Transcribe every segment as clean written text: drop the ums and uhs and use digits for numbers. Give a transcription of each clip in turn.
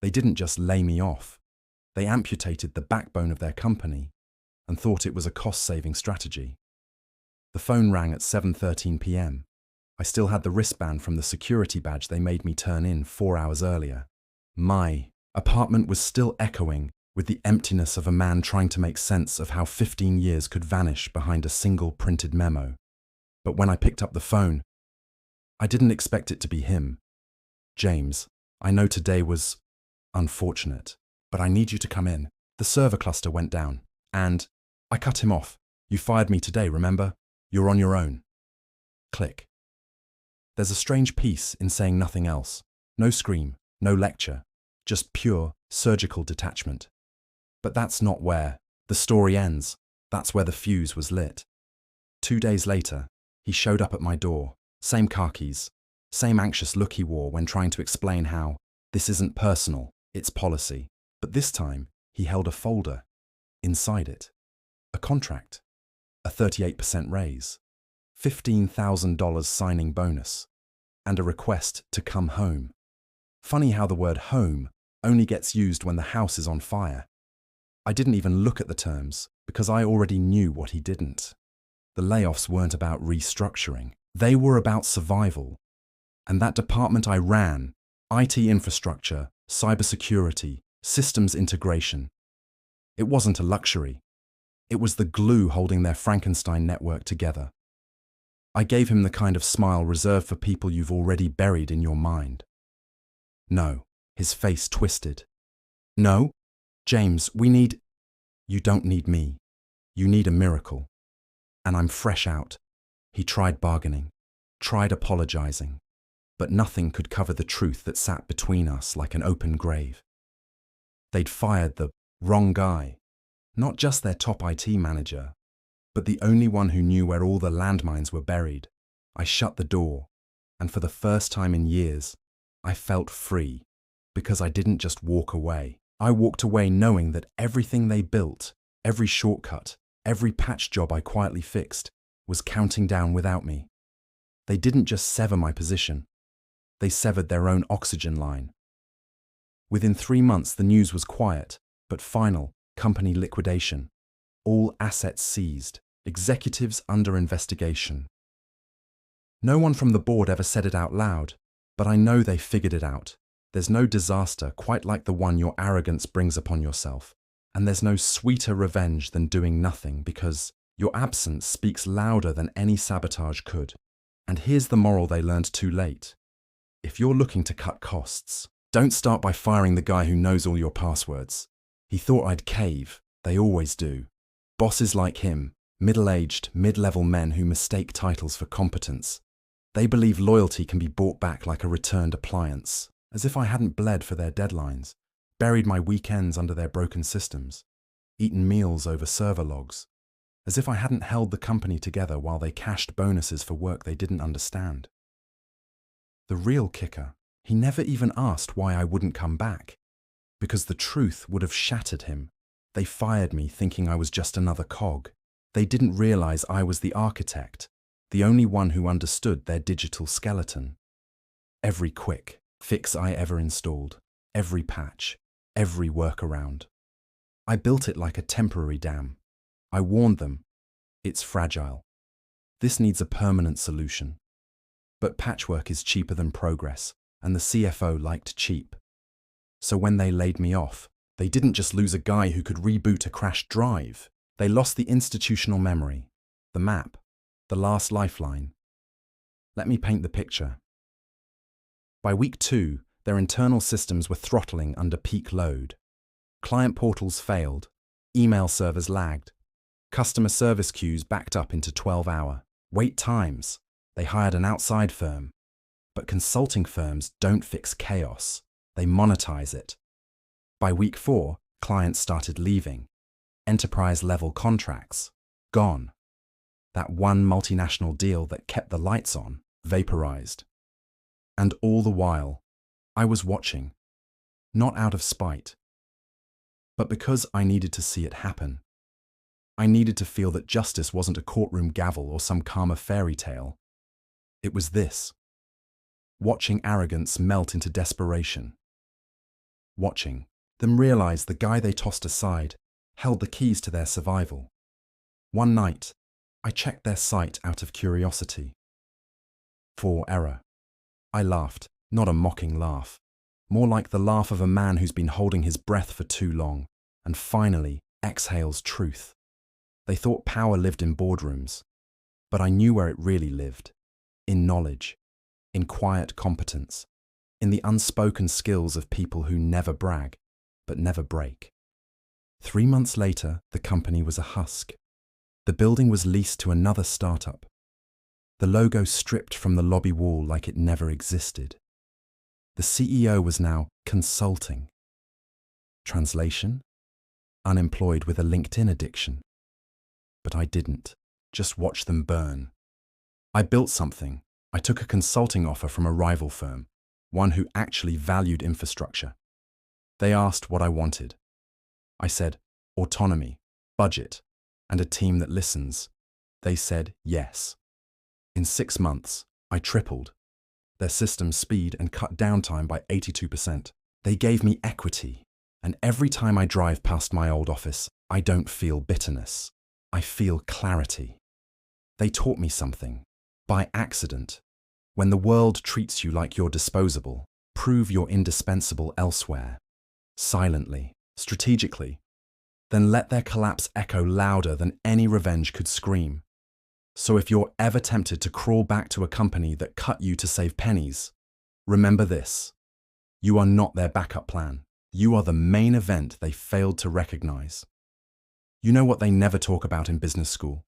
They didn't just lay me off. They amputated the backbone of their company and thought it was a cost-saving strategy. The phone rang at 7:13 p.m. I still had the wristband from the security badge they made me turn in 4 hours earlier. My apartment was still echoing with the emptiness of a man trying to make sense of how 15 years could vanish behind a single printed memo. But when I picked up the phone, I didn't expect it to be him. James, I know today was unfortunate, but I need you to come in. The server cluster went down, and I cut him off. You fired me today, remember? You're on your own. Click. There's a strange peace in saying nothing else. No scream, no lecture, just pure, surgical detachment. But that's not where the story ends. That's where the fuse was lit. 2 days later, he showed up at my door. Same khakis, same anxious look he wore when trying to explain how this isn't personal, it's policy. But this time, he held a folder. Inside it, a contract, a 38% raise, $15,000 signing bonus, and a request to come home. Funny how the word home only gets used when the house is on fire. I didn't even look at the terms because I already knew what he didn't. The layoffs weren't about restructuring. They were about survival. And that department I ran, IT infrastructure, cybersecurity, systems integration, it wasn't a luxury. It was the glue holding their Frankenstein network together. I gave him the kind of smile reserved for people you've already buried in your mind. No, his face twisted. No, James, you don't need me. You need a miracle. And I'm fresh out. He tried bargaining, tried apologizing, but nothing could cover the truth that sat between us like an open grave. They'd fired the wrong guy, not just their top IT manager, but the only one who knew where all the landmines were buried. I shut the door, and for the first time in years, I felt free, because I didn't just walk away. I walked away knowing that everything they built, every shortcut, every patch job I quietly fixed, was counting down without me. They didn't just sever my position. They severed their own oxygen line. Within 3 months, the news was quiet, but final: company liquidation. All assets seized, executives under investigation. No one from the board ever said it out loud, but I know they figured it out. There's no disaster quite like the one your arrogance brings upon yourself, and there's no sweeter revenge than doing nothing because your absence speaks louder than any sabotage could. And here's the moral they learned too late. If you're looking to cut costs, don't start by firing the guy who knows all your passwords. He thought I'd cave. They always do. Bosses like him, middle-aged, mid-level men who mistake titles for competence. They believe loyalty can be bought back like a returned appliance, as if I hadn't bled for their deadlines, buried my weekends under their broken systems, eaten meals over server logs, as if I hadn't held the company together while they cashed bonuses for work they didn't understand. The real kicker, he never even asked why I wouldn't come back, because the truth would have shattered him. They fired me thinking I was just another cog. They didn't realize I was the architect, the only one who understood their digital skeleton. Every quick fix I ever installed, every patch, every workaround. I built it like a temporary dam. I warned them, it's fragile. This needs a permanent solution. But patchwork is cheaper than progress, and the CFO liked cheap. So when they laid me off, they didn't just lose a guy who could reboot a crashed drive. They lost the institutional memory, the map, the last lifeline. Let me paint the picture. By week 2, their internal systems were throttling under peak load. Client portals failed, email servers lagged, customer service queues backed up into 12-hour wait times. They hired an outside firm. But consulting firms don't fix chaos, they monetize it. By week 4, clients started leaving. Enterprise-level contracts, gone. That one multinational deal that kept the lights on, vaporized. And all the while, I was watching, not out of spite, but because I needed to see it happen. I needed to feel that justice wasn't a courtroom gavel or some calmer fairy tale. It was this: watching arrogance melt into desperation. watching them realize the guy they tossed aside held the keys to their survival. One night, I checked their site out of curiosity. 4 error. I laughed, not a mocking laugh, more like the laugh of a man who's been holding his breath for too long and finally exhales truth. They thought power lived in boardrooms, but I knew where it really lived, in knowledge, in quiet competence, in the unspoken skills of people who never brag, but never break. 3 months later, the company was a husk. The building was leased to another startup. The logo stripped from the lobby wall like it never existed. The CEO was now consulting. Translation? Unemployed with a LinkedIn addiction. But I didn't. Just watch them burn. I built something. I took a consulting offer from a rival firm, one who actually valued infrastructure. They asked what I wanted. I said, autonomy, budget, and a team that listens. They said yes. In 6 months, I tripled their system speed and cut downtime by 82%. They gave me equity, and every time I drive past my old office, I don't feel bitterness. I feel clarity. They taught me something. By accident. When the world treats you like you're disposable, prove you're indispensable elsewhere. Silently, strategically. Then let their collapse echo louder than any revenge could scream. So if you're ever tempted to crawl back to a company that cut you to save pennies, remember this. You are not their backup plan. You are the main event they failed to recognize. You know what they never talk about in business school?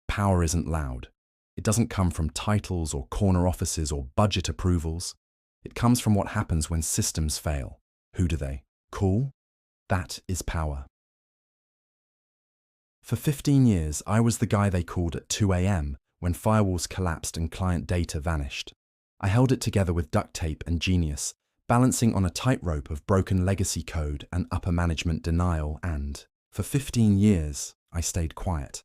Power isn't loud. It doesn't come from titles or corner offices or budget approvals. It comes from what happens when systems fail. Who do they call? That is power. For 15 years, I was the guy they called at 2 a.m. when firewalls collapsed and client data vanished. I held it together with duct tape and genius, balancing on a tightrope of broken legacy code and upper management denial, and, for 15 years, I stayed quiet.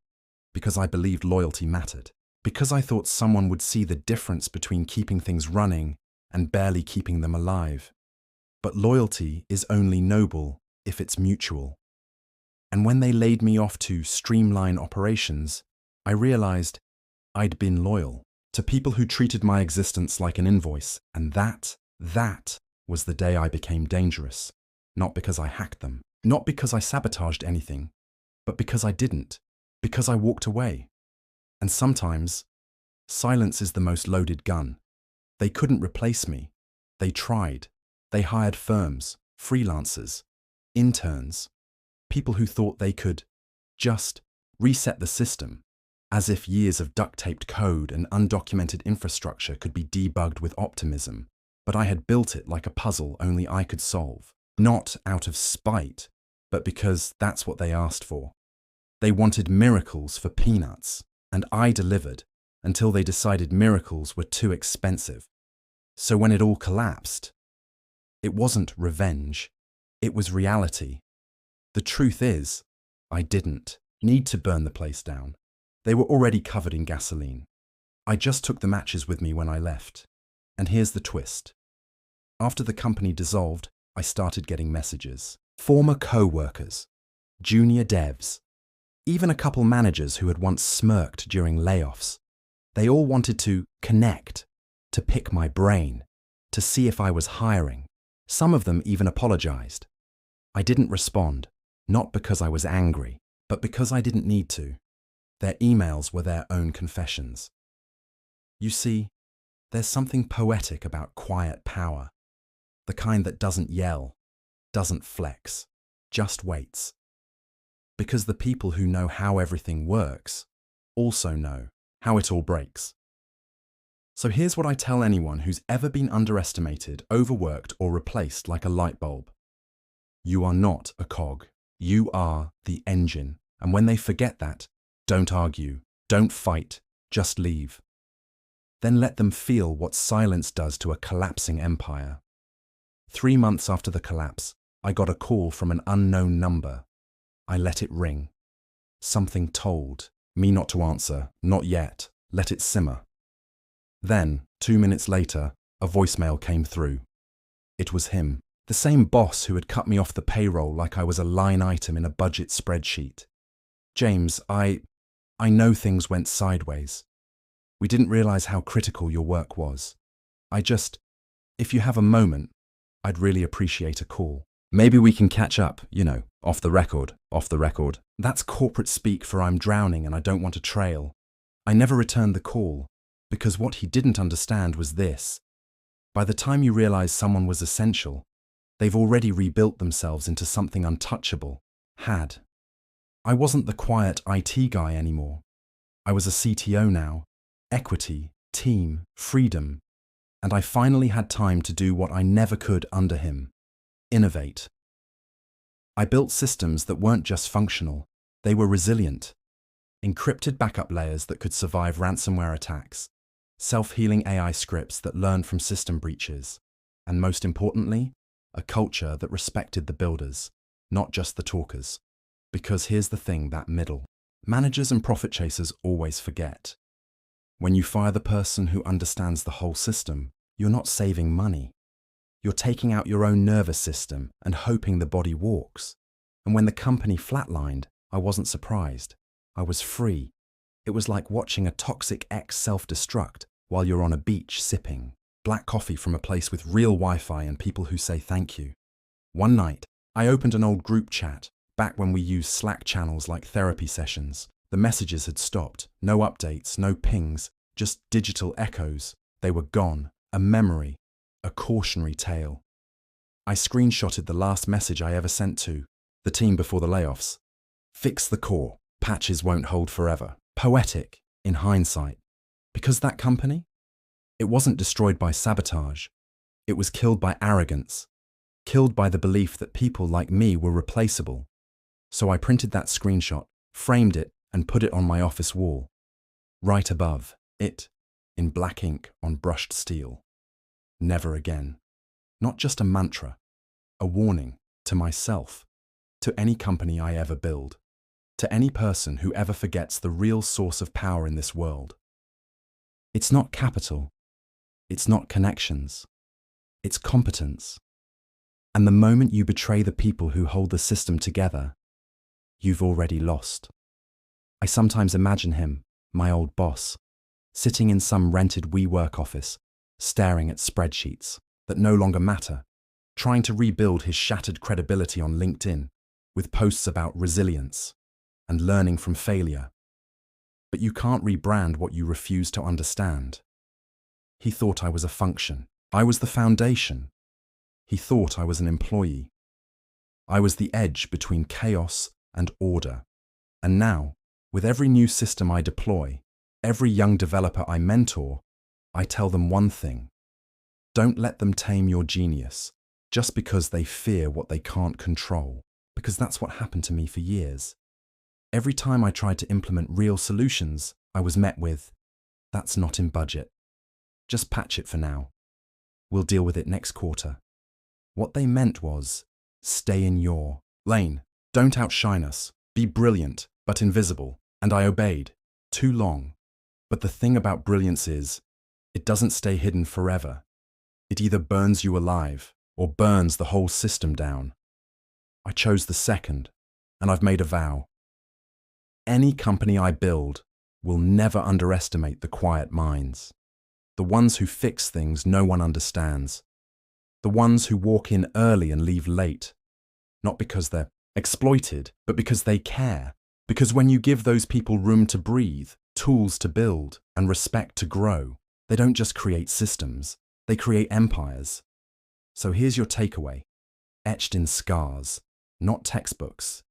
Because I believed loyalty mattered. Because I thought someone would see the difference between keeping things running and barely keeping them alive. But loyalty is only noble if it's mutual. And when they laid me off to streamline operations, I realized I'd been loyal to people who treated my existence like an invoice, and that was the day I became dangerous. Not because I hacked them, not because I sabotaged anything, but because I didn't, because I walked away. And sometimes, silence is the most loaded gun. They couldn't replace me. They tried. They hired firms, freelancers, interns, people who thought they could just reset the system, as if years of duct-taped code and undocumented infrastructure could be debugged with optimism. But I had built it like a puzzle only I could solve, not out of spite, but because that's what they asked for. They wanted miracles for peanuts, and I delivered until they decided miracles were too expensive. So when it all collapsed, it wasn't revenge, it was reality. The truth is, I didn't need to burn the place down. They were already covered in gasoline. I just took the matches with me when I left. And here's the twist. After the company dissolved, I started getting messages. Former co-workers, junior devs, even a couple managers who had once smirked during layoffs. They all wanted to connect, to pick my brain, to see if I was hiring. Some of them even apologized. I didn't respond. Not because I was angry, but because I didn't need to. Their emails were their own confessions. You see, there's something poetic about quiet power, the kind that doesn't yell, doesn't flex, just waits. Because the people who know how everything works also know how it all breaks. So here's what I tell anyone who's ever been underestimated, overworked, or replaced like a light bulb. You are not a cog. You are the engine. And when they forget that, don't argue, don't fight, just leave. Then let them feel what silence does to a collapsing empire. 3 months after the collapse, I got a call from an unknown number. I let it ring. Something told me not to answer, not yet, let it simmer. Then, 2 minutes later, a voicemail came through. It was him. The same boss who had cut me off the payroll like I was a line item in a budget spreadsheet. James, I know things went sideways. We didn't realize how critical your work was. If you have a moment, I'd really appreciate a call. Maybe we can catch up, off the record. That's corporate speak for I'm drowning and I don't want to trail. I never returned the call, because what he didn't understand was this. By the time you realize someone was essential, they've already rebuilt themselves into something untouchable. I wasn't the quiet IT guy anymore. I was a CTO now. Equity, team, freedom. And I finally had time to do what I never could under him. Innovate. I built systems that weren't just functional, they were resilient. Encrypted backup layers that could survive ransomware attacks, self-healing AI scripts that learned from system breaches, and most importantly, a culture that respected the builders, not just the talkers. Because here's the thing, that middle. Managers and profit chasers always forget. When you fire the person who understands the whole system, you're not saving money. You're taking out your own nervous system and hoping the body walks. And when the company flatlined, I wasn't surprised. I was free. It was like watching a toxic ex self-destruct while you're on a beach sipping black coffee from a place with real Wi-Fi and people who say thank you. One night, I opened an old group chat, back when we used Slack channels like therapy sessions. The messages had stopped, no updates, no pings, just digital echoes. They were gone, a memory, a cautionary tale. I screenshotted the last message I ever sent to the team before the layoffs. Fix the core, patches won't hold forever. Poetic, in hindsight. Because that company? It wasn't destroyed by sabotage. It was killed by arrogance, killed by the belief that people like me were replaceable. So I printed that screenshot, framed it, and put it on my office wall. Right above it, in black ink on brushed steel. Never again. Not just a mantra, a warning to myself, to any company I ever build, to any person who ever forgets the real source of power in this world. It's not capital, it's not connections, it's competence. And the moment you betray the people who hold the system together, you've already lost. I sometimes imagine him, my old boss, sitting in some rented WeWork office, staring at spreadsheets that no longer matter, trying to rebuild his shattered credibility on LinkedIn with posts about resilience and learning from failure. But you can't rebrand what you refuse to understand. He thought I was a function. I was the foundation. He thought I was an employee. I was the edge between chaos and order. And now, with every new system I deploy, every young developer I mentor, I tell them one thing. Don't let them tame your genius just because they fear what they can't control, because that's what happened to me for years. Every time I tried to implement real solutions, I was met with, "That's not in budget. Just patch it for now. We'll deal with it next quarter." What they meant was, stay in your lane. Don't outshine us. Be brilliant, but invisible. And I obeyed. Too long. But the thing about brilliance is, it doesn't stay hidden forever. It either burns you alive or burns the whole system down. I chose the second, and I've made a vow. Any company I build will never underestimate the quiet minds. The ones who fix things no one understands. The ones who walk in early and leave late. Not because they're exploited, but because they care. Because when you give those people room to breathe, tools to build, and respect to grow, they don't just create systems, they create empires. So here's your takeaway, etched in scars, not textbooks.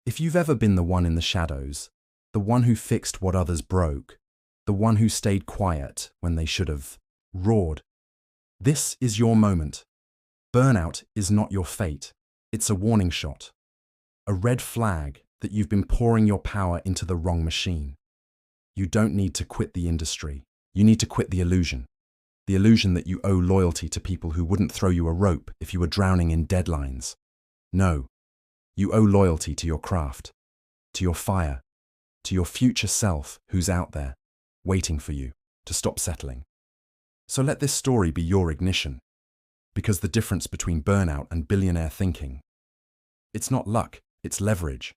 If you've ever been the one in the shadows, the one who fixed what others broke, the one who stayed quiet when they should have roared, this is your moment. Burnout is not your fate. It's a warning shot, a red flag that you've been pouring your power into the wrong machine. You don't need to quit the industry. You need to quit the illusion that you owe loyalty to people who wouldn't throw you a rope if you were drowning in deadlines. No, you owe loyalty to your craft, to your fire, to your future self who's out there, waiting for you to stop settling. So let this story be your ignition. because the difference between burnout and billionaire thinking. It's not luck, it's leverage.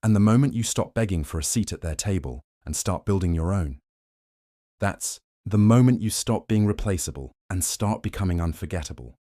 And the moment you stop begging for a seat at their table and start building your own, that's the moment you stop being replaceable and start becoming unforgettable.